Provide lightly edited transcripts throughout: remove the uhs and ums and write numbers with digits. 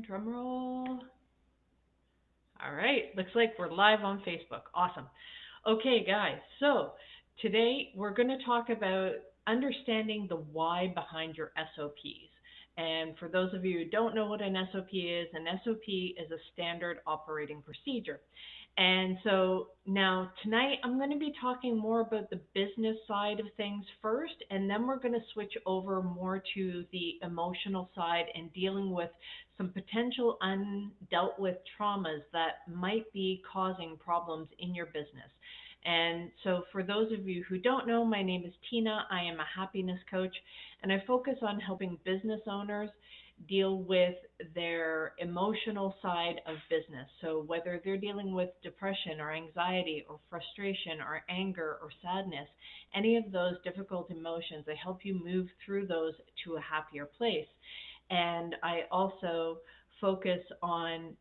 Drum roll. All right, looks like we're live on Facebook. Awesome. Okay, guys, so today we're going to talk about understanding the why behind your SOPs. And for those of you who don't know what an SOP is a standard operating procedure. And so now tonight I'm going to be talking more about the business side of things first, and then we're going to switch over more to the emotional side and dealing with some potential undealt with traumas that might be causing problems in your business. And so, for those of you who don't know, my name is Tina. I am a happiness coach, and I focus on helping business owners deal with their emotional side of business. So, whether they're dealing with depression or anxiety or frustration or anger or sadness, any of those difficult emotions, I help you move through those to a happier place. And I also focus on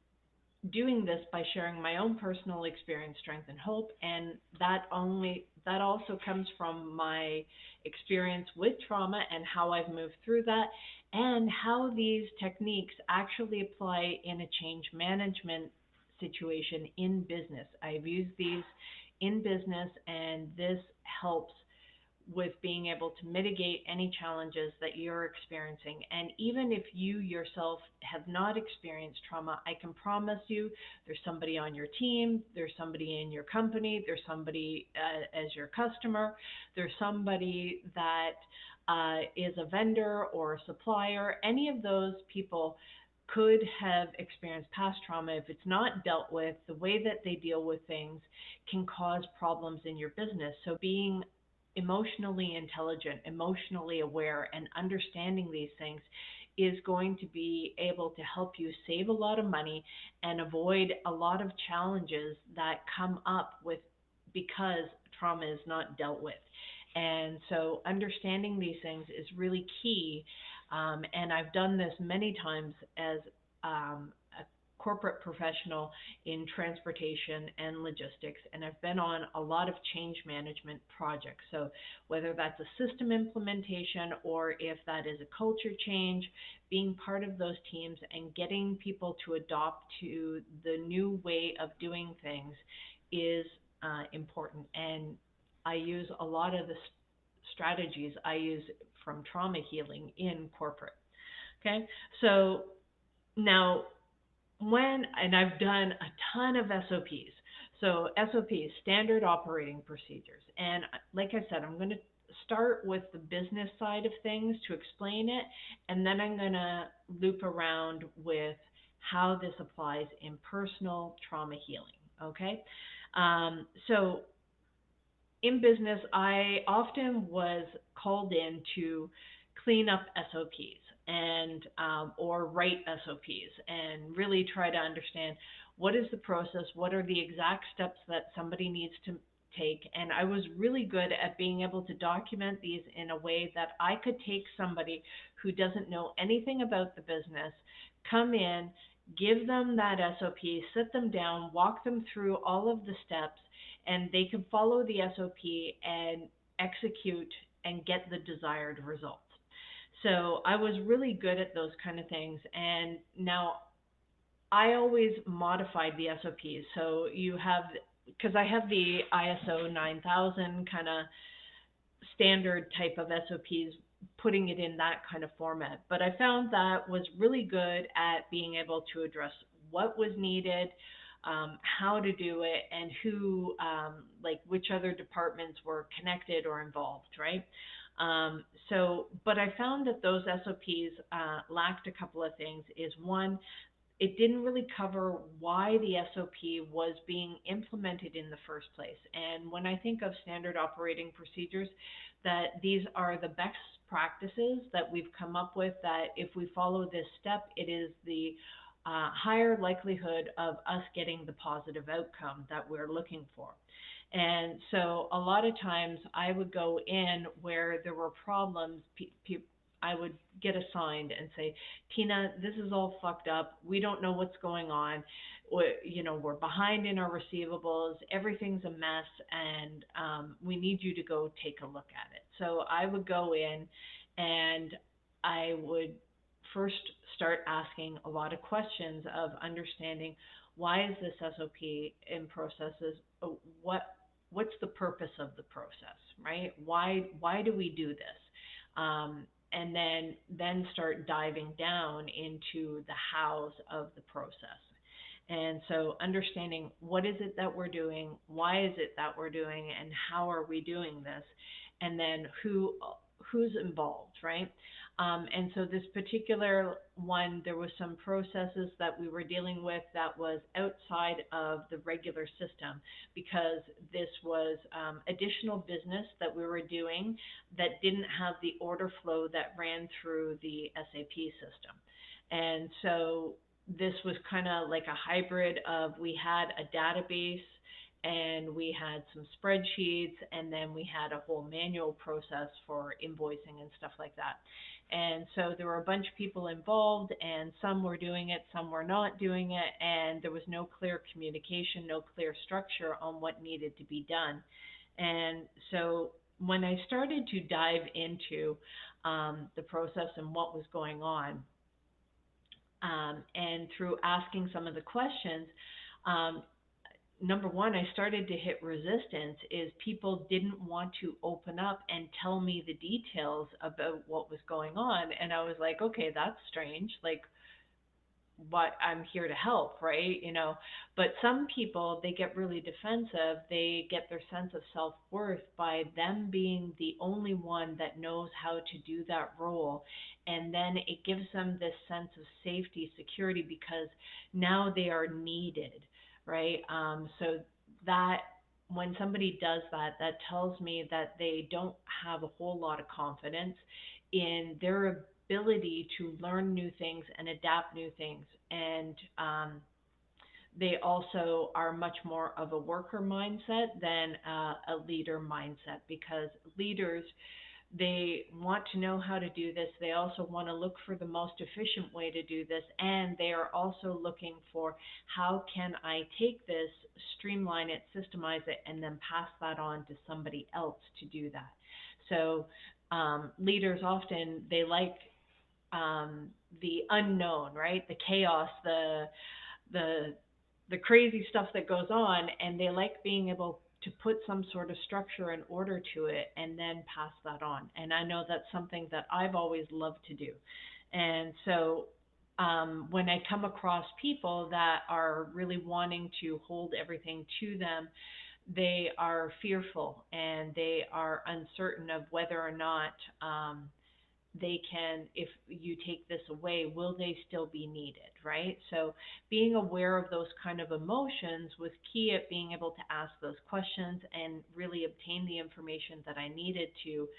doing this by sharing my own personal experience, strength, and hope. And that also comes from my experience with trauma and how I've moved through that, and how these techniques actually apply in a change management situation in business. I've used these in business, and this helps with being able to mitigate any challenges that you're experiencing. And even if you yourself have not experienced trauma, I can promise you there's somebody on your team, there's somebody in your company, there's somebody as your customer, there's somebody that is a vendor or a supplier. Any of those people could have experienced past trauma. If it's not dealt with, the way that they deal with things can cause problems in your business. So being emotionally intelligent, emotionally aware, and understanding these things is going to be able to help you save a lot of money and avoid a lot of challenges that come up with because trauma is not dealt with. And so understanding these things is really key. And I've done this many times as a corporate professional in transportation and logistics, and I've been on a lot of change management projects. So whether that's a system implementation or if that is a culture change, being part of those teams and getting people to adopt to the new way of doing things is important. And I use a lot of the strategies I use from trauma healing in corporate. Okay, so now and I've done a ton of SOPs. So SOPs, standard operating procedures. And like I said, I'm going to start with the business side of things to explain it, and then I'm going to loop around with how this applies in personal trauma healing. Okay, so in business, I often was called in to clean up SOPs and or write SOPs and really try to understand what is the process, what are the exact steps that somebody needs to take. And I was really good at being able to document these in a way that I could take somebody who doesn't know anything about the business, come in, give them that SOP, sit them down, walk them through all of the steps, and they can follow the SOP and execute and get the desired results. So I was really good at those kind of things. And now I always modified the SOPs. So you have, because I have the ISO 9000 kind of standard type of SOPs, putting it in that kind of format. But I found that was really good at being able to address what was needed, how to do it, and who, like which other departments were connected or involved, right? But I found that those SOPs lacked a couple of things. Is one, it didn't really cover why the SOP was being implemented in the first place. And when I think of standard operating procedures, that these are the best practices that we've come up with, that if we follow this step, it is the higher likelihood of us getting the positive outcome that we're looking for. And so a lot of times I would go in where there were problems, I would get assigned and say, Tina, this is all fucked up. We don't know what's going on. We're behind in our receivables. Everything's a mess, and we need you to go take a look at it. So I would go in and I would first start asking a lot of questions of understanding why is this SOP in processes, what what's the purpose of the process, right? Why do we do this? And then start diving down into the hows of the process. And so understanding what is it that we're doing, why is it that we're doing, and how are we doing this, and then who's involved, right? And so this particular one, there was some processes that we were dealing with that was outside of the regular system because this was additional business that we were doing that didn't have the order flow that ran through the SAP system. And so this was kind of like a hybrid of we had a database and we had some spreadsheets and then we had a whole manual process for invoicing and stuff like that. And so there were a bunch of people involved and some were doing it, some were not doing it, and there was no clear communication, no clear structure on what needed to be done. And so when I started to dive into the process and what was going on, and through asking some of the questions, um, number one, I started to hit resistance is people didn't want to open up and tell me the details about what was going on. And I was like, okay, that's strange. Like, but I'm here to help, right? But some people, they get really defensive. They get their sense of self-worth by them being the only one that knows how to do that role. And then it gives them this sense of safety, security, because now they are needed, right? So that when somebody does that, that tells me that they don't have a whole lot of confidence in their ability to learn new things and adapt new things. And they also are much more of a worker mindset than a leader mindset because leaders, they want to know how to do this. They also want to look for the most efficient way to do this. And they are also looking for how can I take this, streamline it, systemize it, and then pass that on to somebody else to do that. So leaders often, they like the unknown, right? The chaos, the the crazy stuff that goes on, and they like being able to put some sort of structure and order to it and then pass that on. And I know that's something that I've always loved to do. And so when I come across people that are really wanting to hold everything to them, they are fearful and they are uncertain of whether or not they can, if you take this away, will they still be needed, right? So being aware of those kind of emotions was key at being able to ask those questions and really obtain the information that I needed to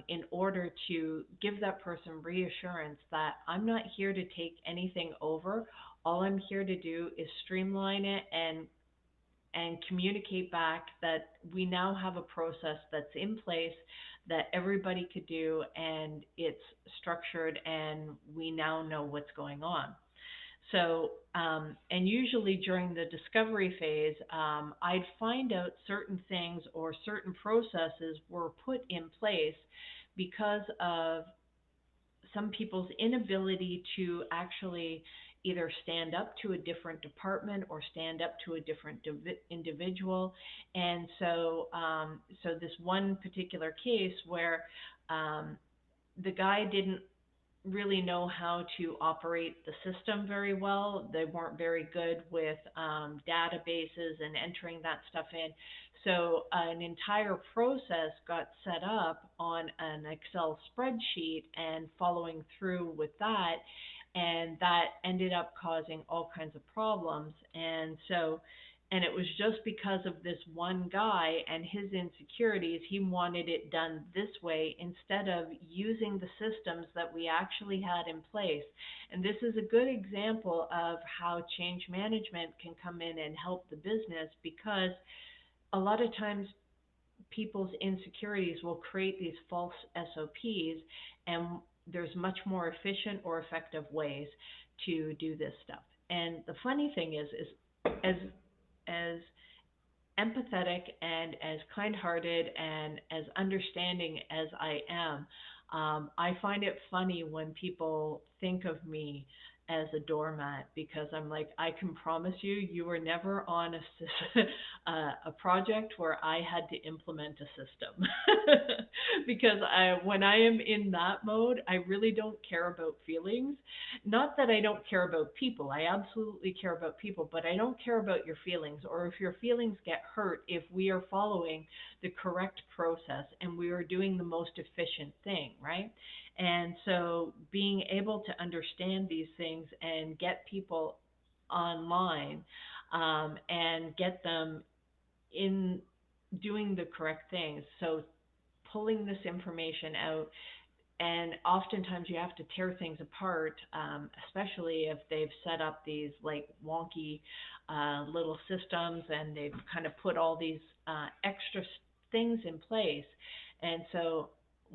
in order to give that person reassurance that I'm not here to take anything over. All I'm here to do is streamline it and communicate back that we now have a process that's in place that everybody could do and it's structured and we now know what's going on. So, and usually during the discovery phase, I'd find out certain things or certain processes were put in place because of some people's inability to actually either stand up to a different department or stand up to a different individual. And so, so this one particular case where the guy didn't really know how to operate the system very well. They weren't very good with databases and entering that stuff in. So an entire process got set up on an Excel spreadsheet and following through with that. And that ended up causing all kinds of problems. And so, and it was just because of this one guy and his insecurities, he wanted it done this way instead of using the systems that we actually had in place. And this is a good example of how change management can come in and help the business because a lot of times people's insecurities will create these false SOPs, and there's much more efficient or effective ways to do this stuff. And the funny thing is as empathetic and as kind-hearted and as understanding as I am, I find it funny when people think of me as a doormat because I'm like, I can promise you, you were never on a project where I had to implement a system. Because when I am in that mode, I really don't care about feelings. Not that I don't care about people, I absolutely care about people, but I don't care about your feelings or if your feelings get hurt if we are following the correct process and we are doing the most efficient thing, right? And so being able to understand these things and get people online and get them in doing the correct things. So pulling this information out, and oftentimes you have to tear things apart, especially if they've set up these like wonky little systems and they've kind of put all these extra things in place. And so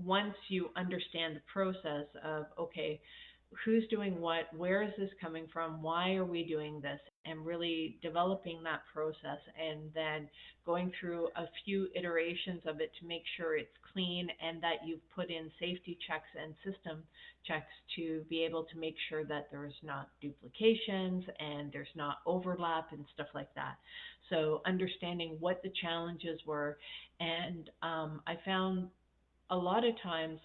once you understand the process of, okay, who's doing what, where is this coming from, why are we doing this, and really developing that process and then going through a few iterations of it to make sure it's clean and that you've put in safety checks and system checks to be able to make sure that there's not duplications and there's not overlap and stuff like that. So understanding what the challenges were, and I found a lot of times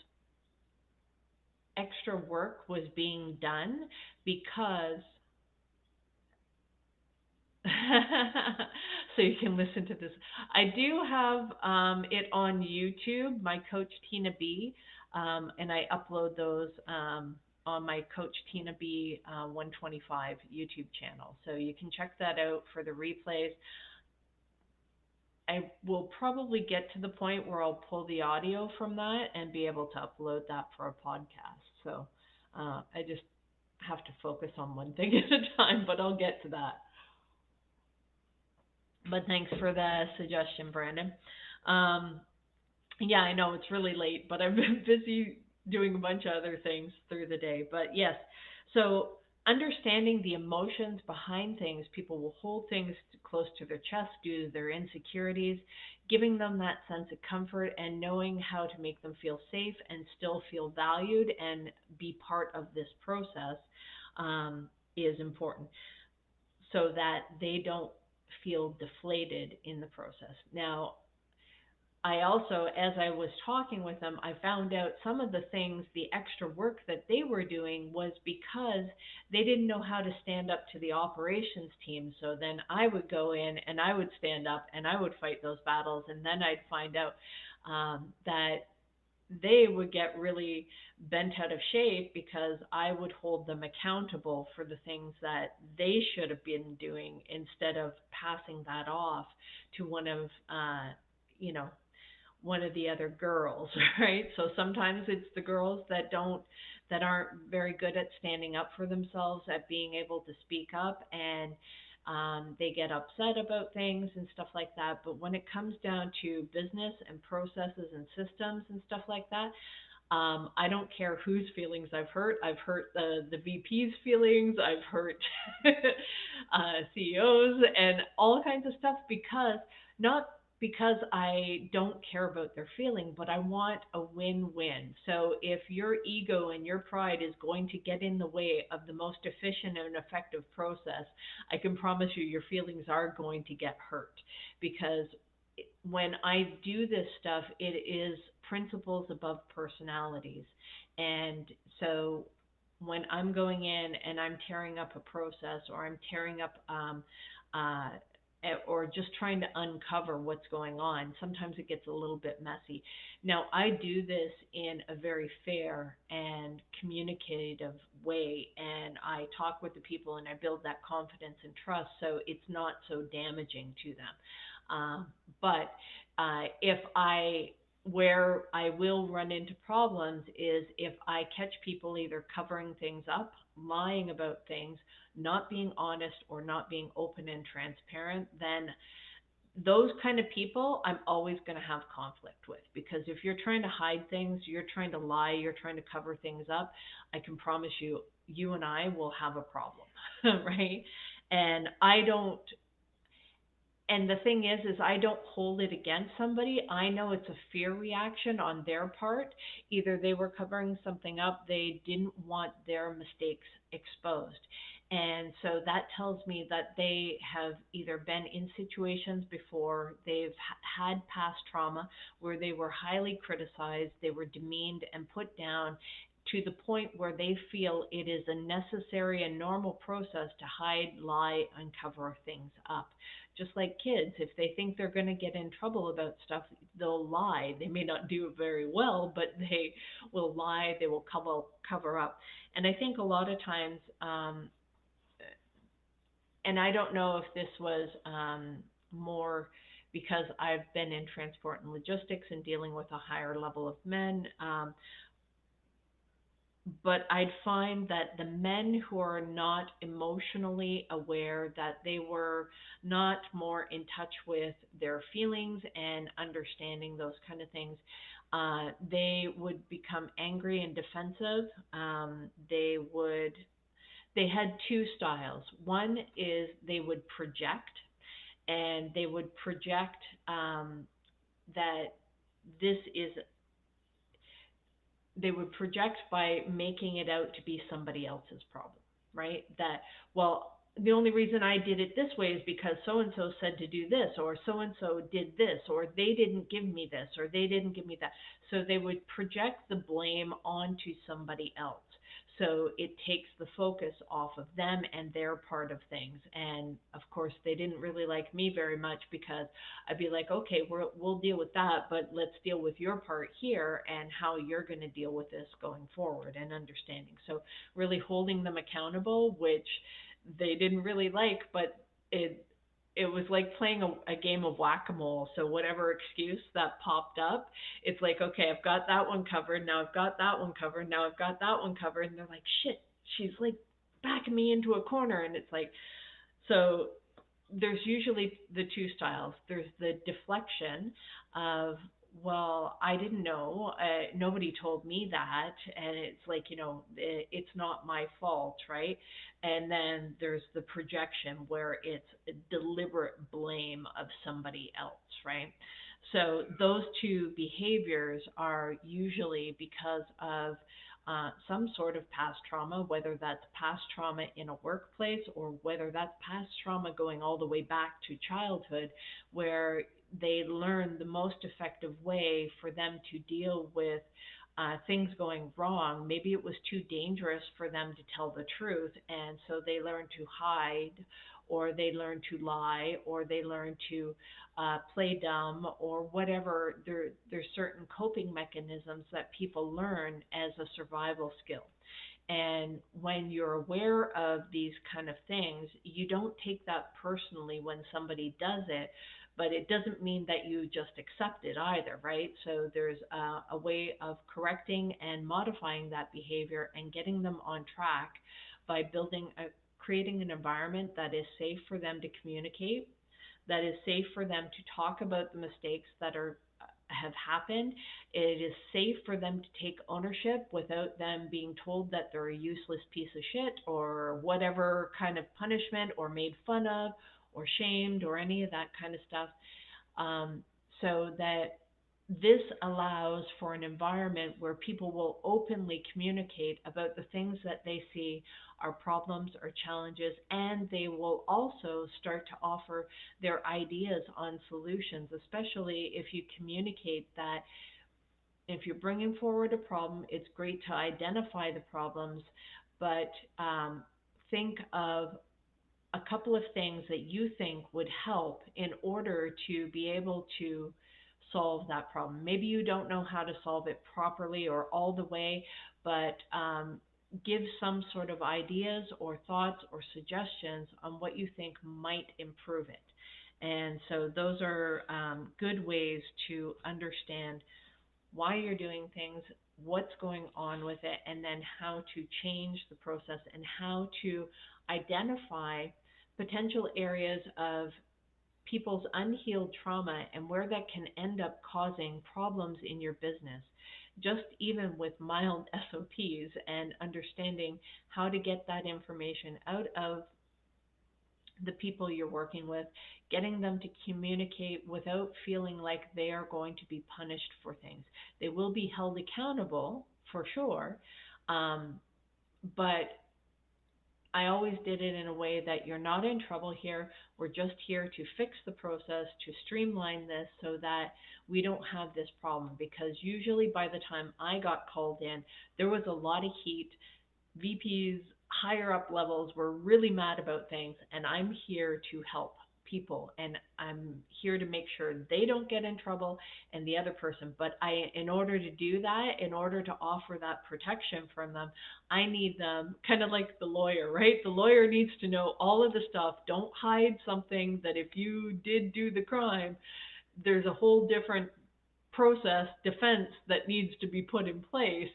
extra work was being done because so you can listen to this. I do have it on YouTube, my Coach Tina B, and I upload those on my Coach Tina B 125 YouTube channel. So you can check that out for the replays. I will probably get to the point where I'll pull the audio from that and be able to upload that for a podcast. So I just have to focus on one thing at a time, but I'll get to that. But thanks for the suggestion, Brandon. Um, yeah, I know it's really late, but I've been busy doing a bunch of other things through the day. But yes, so understanding the emotions behind things, people will hold things close to their chest due to their insecurities, giving them that sense of comfort and knowing how to make them feel safe and still feel valued and be part of this process is important so that they don't feel deflated in the process. Now, I also, as I was talking with them, I found out some of the things, the extra work that they were doing was because they didn't know how to stand up to the operations team. So then I would go in and I would stand up and I would fight those battles. And then I'd find out that they would get really bent out of shape because I would hold them accountable for the things that they should have been doing instead of passing that off to you know, one of the other girls, right? So sometimes it's the girls that aren't very good at standing up for themselves, at being able to speak up, and they get upset about things and stuff like that. But when it comes down to business and processes and systems and stuff like that, I don't care whose feelings I've hurt. I've hurt the VP's feelings. I've hurt CEOs and all kinds of stuff because not because I don't care about their feeling, but I want a win-win. So if your ego and your pride is going to get in the way of the most efficient and effective process, I can promise you your feelings are going to get hurt because when I do this stuff, it is principles above personalities. And so when I'm going in and I'm tearing up a process or I'm tearing up uh, or just trying to uncover what's going on, sometimes it gets a little bit messy. Now, I do this in a very fair and communicative way, and I talk with the people and I build that confidence and trust so it's not so damaging to them. But if I where I will run into problems is if I catch people either covering things up, lying about things, not being honest, or not being open and transparent, then those kind of people I'm always going to have conflict with because if you're trying to hide things, you're trying to lie, you're trying to cover things up, I can promise you, you and I will have a problem, right? And I don't And the thing is I don't hold it against somebody. I know it's a fear reaction on their part. Either they were covering something up, they didn't want their mistakes exposed. And so that tells me that they have either been in situations before, they've had past trauma where they were highly criticized, they were demeaned and put down to the point where they feel it is a necessary and normal process to hide, lie, and cover things up. Just like kids, if they think they're going to get in trouble about stuff, they'll lie. They may not do it very well, but they will lie, they will cover up. And I think a lot of times, and I don't know if this was more because I've been in transport and logistics and dealing with a higher level of men. But I'd find that the men who are not emotionally aware, that they were not more in touch with their feelings and understanding those kind of things, they would become angry and defensive. They had two styles. One is they would project, and they would project that this is they would project by making it out to be somebody else's problem, right? That, well, the only reason I did it this way is because so and so said to do this, or so and so did this, or they didn't give me this, or they didn't give me that. So they would project the blame onto somebody else. So it takes the focus off of them and their part of things. And of course, they didn't really like me very much because I'd be like, okay, we'll deal with that, but let's deal with your part here and how you're going to deal with this going forward and understanding. So really holding them accountable, which they didn't really like, but it was like playing a game of whack-a-mole. So whatever excuse that popped up, it's like, okay, I've got that one covered. Now I've got that one covered. Now I've got that one covered. And they're like, shit, she's like backing me into a corner. And it's like, so there's usually the two styles. There's the deflection of, well, I didn't know. Nobody told me that. And it's like, it's not my fault, right? And then there's the projection where it's a deliberate blame of somebody else, right? So those two behaviors are usually because of some sort of past trauma, whether that's past trauma in a workplace or whether that's past trauma going all the way back to childhood, where they learn the most effective way for them to deal with things going wrong. Maybe it was too dangerous for them to tell the truth, and so they learn to hide, or they learn to lie, or they learn to play dumb, or whatever. There's certain coping mechanisms that people learn as a survival skill. And when you're aware of these kind of things, you don't take that personally when somebody does it, but it doesn't mean that you just accept it either, right? So there's a way of correcting and modifying that behavior and getting them on track by creating an environment that is safe for them to communicate, that is safe for them to talk about the mistakes that have happened. It is safe for them to take ownership without them being told that they're a useless piece of shit or whatever kind of punishment, or made fun of or shamed or any of that kind of stuff. Um, so that this allows for an environment where people will openly communicate about the things that they see are problems or challenges, and they will also start to offer their ideas on solutions, especially if you communicate that if you're bringing forward a problem, it's great to identify the problems, but think of a couple of things that you think would help in order to be able to solve that problem. Maybe you don't know how to solve it properly or all the way, but give some sort of ideas or thoughts or suggestions on what you think might improve it. And so those are good ways to understand why you're doing things, what's going on with it, and then how to change the process and how to identify potential areas of people's unhealed trauma and where that can end up causing problems in your business. Just even with mild SOPs and understanding how to get that information out of the people you're working with, getting them to communicate without feeling like they are going to be punished for things. They will be held accountable for sure, um, but I always did it in a way that you're not in trouble here. We're just here to fix the process, to streamline this so that we don't have this problem. Because usually by the time I got called in, there was a lot of heat. VPs, higher up levels were really mad about things, and I'm here to help people, and I'm here to make sure they don't get in trouble and the other person. But in order to do that, in order to offer that protection from them, I need them kind of like the lawyer, right? The lawyer needs to know all of the stuff. Don't hide something that if you did do the crime, there's a whole different process defense that needs to be put in place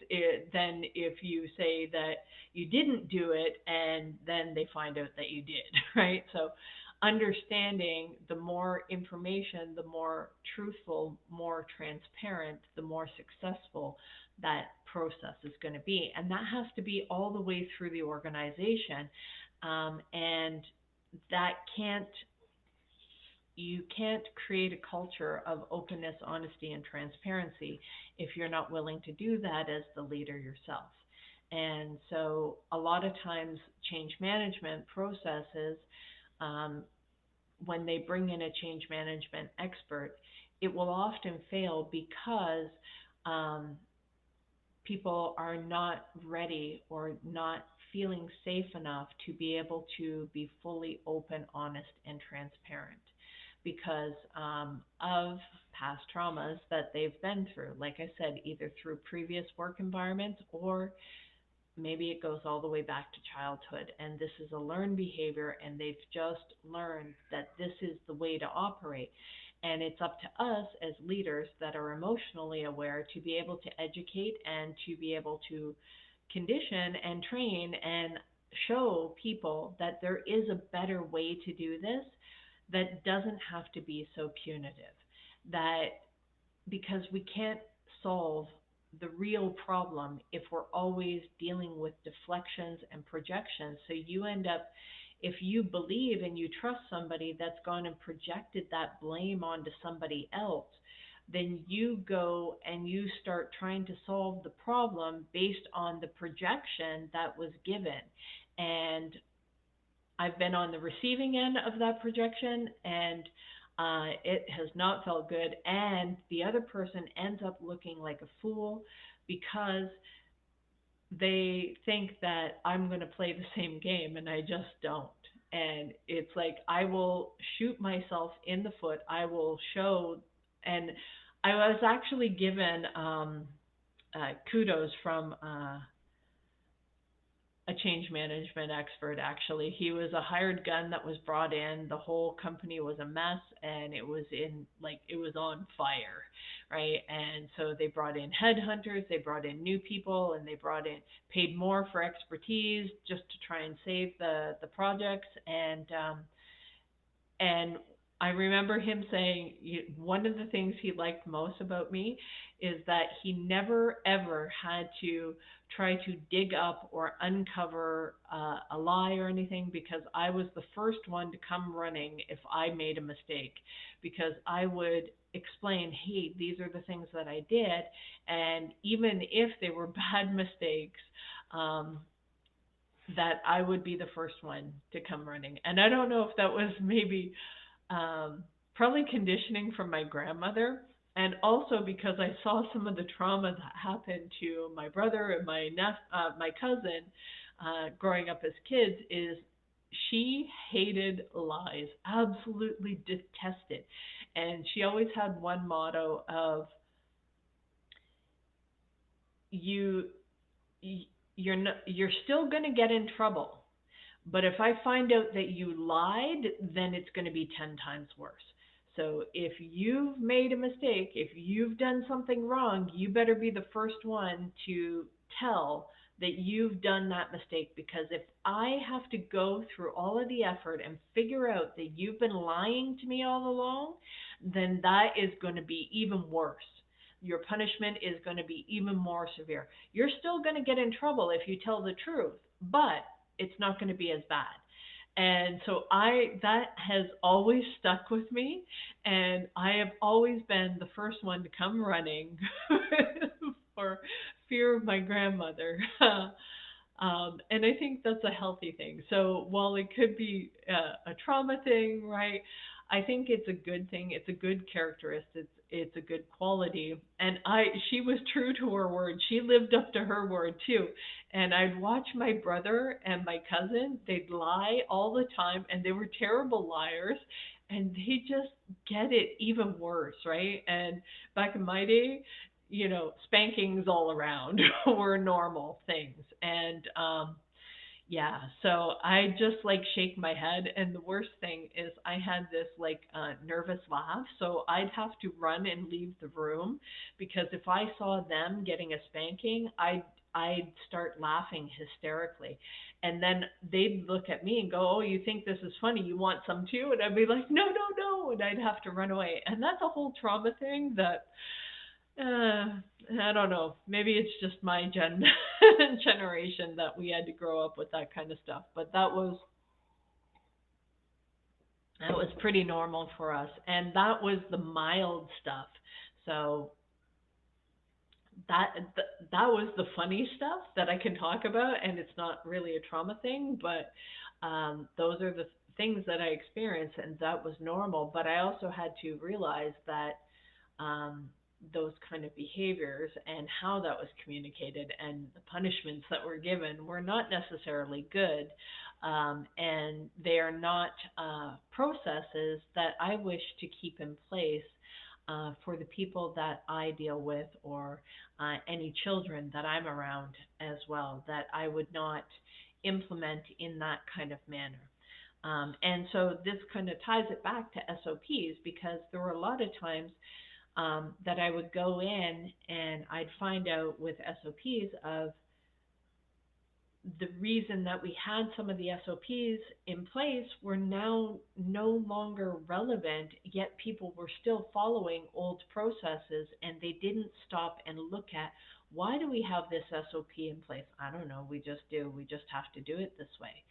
than if you say that you didn't do it and then they find out that you did, right? So understanding the more information, the more truthful, more transparent, the more successful that process is going to be. And that has to be all the way through the organization. And that can't you can't create a culture of openness, honesty, and transparency if you're not willing to do that as the leader yourself. And so, a lot of times, change management processes, um, when they bring in a change management expert, it will often fail because um, people are not ready or not feeling safe enough to be able to be fully open, honest, and transparent because of past traumas that they've been through. Like I said, either through previous work environments or maybe it goes all the way back to childhood. And this is a learned behavior, and they've just learned that this is the way to operate. And it's up to us as leaders that are emotionally aware to be able to educate and to be able to condition and train and show people that there is a better way to do this that doesn't have to be so punitive. That because we can't solve the real problem if we're always dealing with deflections and projections. So you end up, if you believe and you trust somebody that's gone and projected that blame onto somebody else, then you go and you start trying to solve the problem based on the projection that was given. And I've been on the receiving end of that projection, and it has not felt good. And the other person ends up looking like a fool because they think that I'm going to play the same game, and I just don't. And it's like I will shoot myself in the foot. I will show, and I was actually given kudos from a change management expert. Actually, he was a hired gun that was brought in. The whole company was a mess, and it was in like it was on fire, right? And so they brought in headhunters, they brought in new people, and they brought in paid more for expertise just to try and save the projects. And I remember him saying one of the things he liked most about me is that he never ever had to try to dig up or uncover a lie or anything because I was the first one to come running if I made a mistake. Because I would explain, hey, these are the things that I did. And even if they were bad mistakes, um, that I would be the first one to come running. And I don't know if that was maybe probably conditioning from my grandmother, and also because I saw some of the trauma that happened to my brother and my cousin growing up as kids. Is she hated lies, absolutely detested, and she always had one motto of you you're still going to get in trouble. But if I find out that you lied, then it's going to be 10 times worse. So if you've made a mistake, if you've done something wrong, you better be the first one to tell that you've done that mistake. Because if I have to go through all of the effort and figure out that you've been lying to me all along, then that is going to be even worse. Your punishment is going to be even more severe. You're still going to get in trouble if you tell the truth, but it's not going to be as bad. And so I that has always stuck with me, and I have always been the first one to come running for fear of my grandmother. And I think that's a healthy thing. So while it could be a trauma thing, right? I think it's a good thing. It's a good characteristic. It's a good quality. And she was true to her word. She lived up to her word too. And I'd watch my brother and my cousin. They'd lie all the time, and they were terrible liars. And they just get it even worse, right? And back in my day, spankings all around were normal things. And yeah, so I just like shake my head. And the worst thing is I had this like nervous laugh. So I'd have to run and leave the room because if I saw them getting a spanking, I'd start laughing hysterically. And then they'd look at me and go, "Oh, you think this is funny? You want some too?" And I'd be like, "No, no, no." And I'd have to run away. And that's a whole trauma thing that I don't know. Maybe it's just my generation that we had to grow up with that kind of stuff. But that was pretty normal for us, and that was the mild stuff. So that was the funny stuff that I can talk about, and it's not really a trauma thing, but those are the things that I experienced, and that was normal. But I also had to realize that um, those kind of behaviors and how that was communicated and the punishments that were given were not necessarily good. And they are not processes that I wish to keep in place for the people that I deal with or any children that I'm around as well, that I would not implement in that kind of manner. And so this kind of ties it back to SOPs because there were a lot of times that I would go in and I'd find out with SOPs of the reason that we had some of the SOPs in place were now no longer relevant, yet people were still following old processes and they didn't stop and look at why do we have this SOP in place? I don't know, we just do. We just have to do it this way.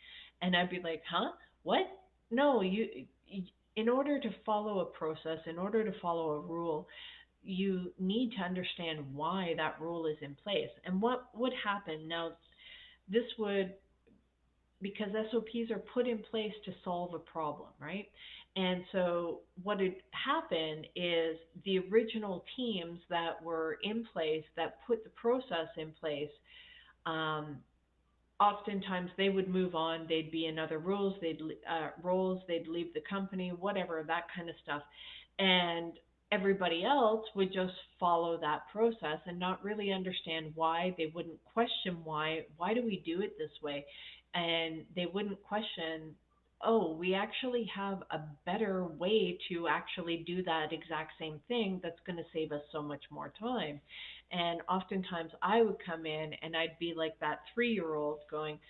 And I'd be like, "Huh? What? No, in order to follow a process, in order to follow a rule, you need to understand why that rule is in place." And what would happen now, this would, because SOPs are put in place to solve a problem, right? And so what would happen is the original teams that were in place that put the process in place, um, oftentimes they would move on. They'd be in other roles. They'd leave the company, whatever, that kind of stuff, and everybody else would just follow that process and not really understand why. They wouldn't question why. Why do we do it this way? And they wouldn't question, oh, we actually have a better way to actually do that exact same thing that's going to save us so much more time. And oftentimes I would come in and I'd be like that 3-year old going,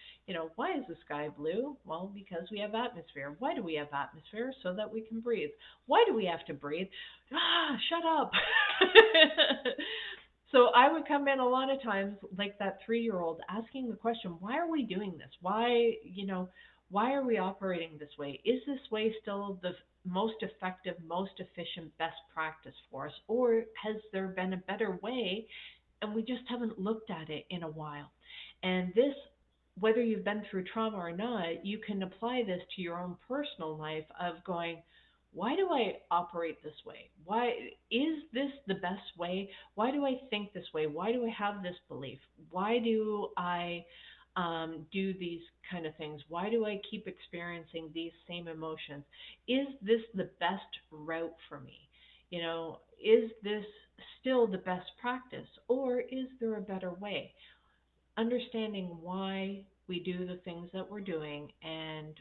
why is the sky blue? Well, because we have atmosphere. Why do we have atmosphere? So that we can breathe. Why do we have to breathe? Shut up. So I would come in a lot of times like that 3-year old asking the question, why are we doing this? Why are we operating this way? Is this way still the most effective, most efficient, best practice for us? Or has there been a better way and we just haven't looked at it in a while? And this, whether you've been through trauma or not, you can apply this to your own personal life of going, why do I operate this way? Why is this the best way? Why do I think this way? Why do I have this belief? Why do I do these kind of things? Why do I keep experiencing these same emotions? Is this the best route for me? Is this still the best practice, or is there a better way? Understanding why we do the things that we're doing and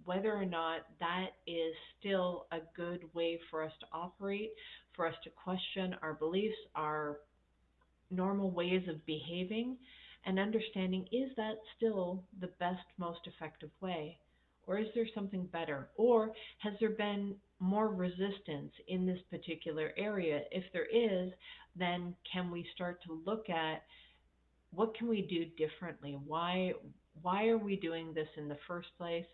whether or not that is still a good way for us to operate, for us to question our beliefs, our normal ways of behaving, and understanding, is that still the best, most effective way? Or is there something better? Or has there been more resistance in this particular area? If there is, then can we start to look at what can we do differently? Why why are we doing this in the first place?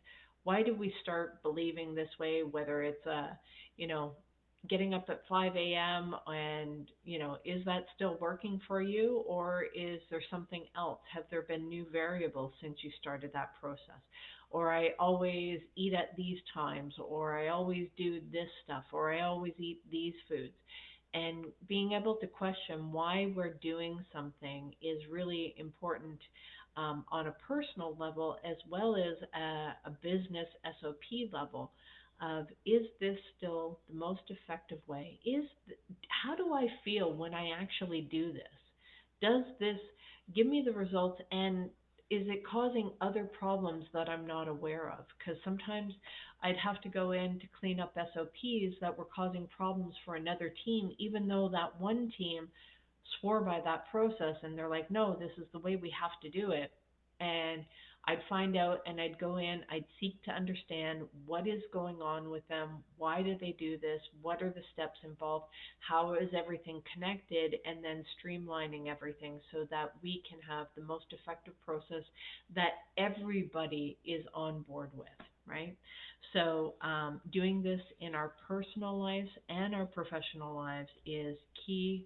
Why do we start believing this way, whether it's you know, getting up at 5 a.m. and, is that still working for you, or is there something else? Have there been new variables since you started that process? Or I always eat at these times, or I always do this stuff, or I always eat these foods. And being able to question why we're doing something is really important, on a personal level as well as a business SOP level. Of, is this still the most effective way? How do I feel when I actually do this? Does this give me the results, and is it causing other problems that I'm not aware of? Because sometimes I'd have to go in to clean up SOPs that were causing problems for another team, even though that one team swore by that process and they're like, no, this is the way we have to do it. And I'd find out and I'd go in, I'd seek to understand what is going on with them, why do they do this, what are the steps involved, how is everything connected, and then streamlining everything so that we can have the most effective process that everybody is on board with, right? So, doing this in our personal lives and our professional lives is key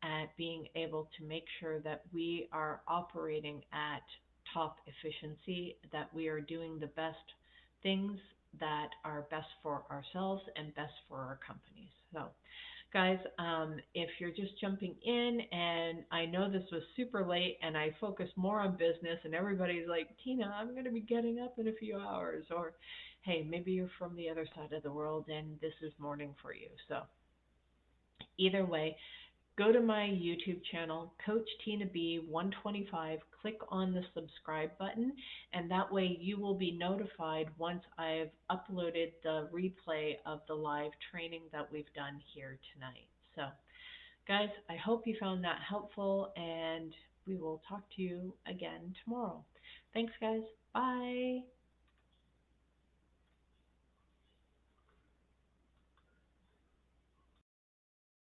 at being able to make sure that we are operating at top efficiency, that we are doing the best things that are best for ourselves and best for our companies. So, guys, if you're just jumping in, and I know this was super late and I focus more on business, and everybody's like, Tina, I'm going to be getting up in a few hours, or hey, maybe you're from the other side of the world and this is morning for you. So, either way, go to my YouTube channel, Coach Tina B 125, click on the subscribe button, and that way you will be notified once I've uploaded the replay of the live training that we've done here tonight. So, guys, I hope you found that helpful, and we will talk to you again tomorrow. Thanks, guys. Bye.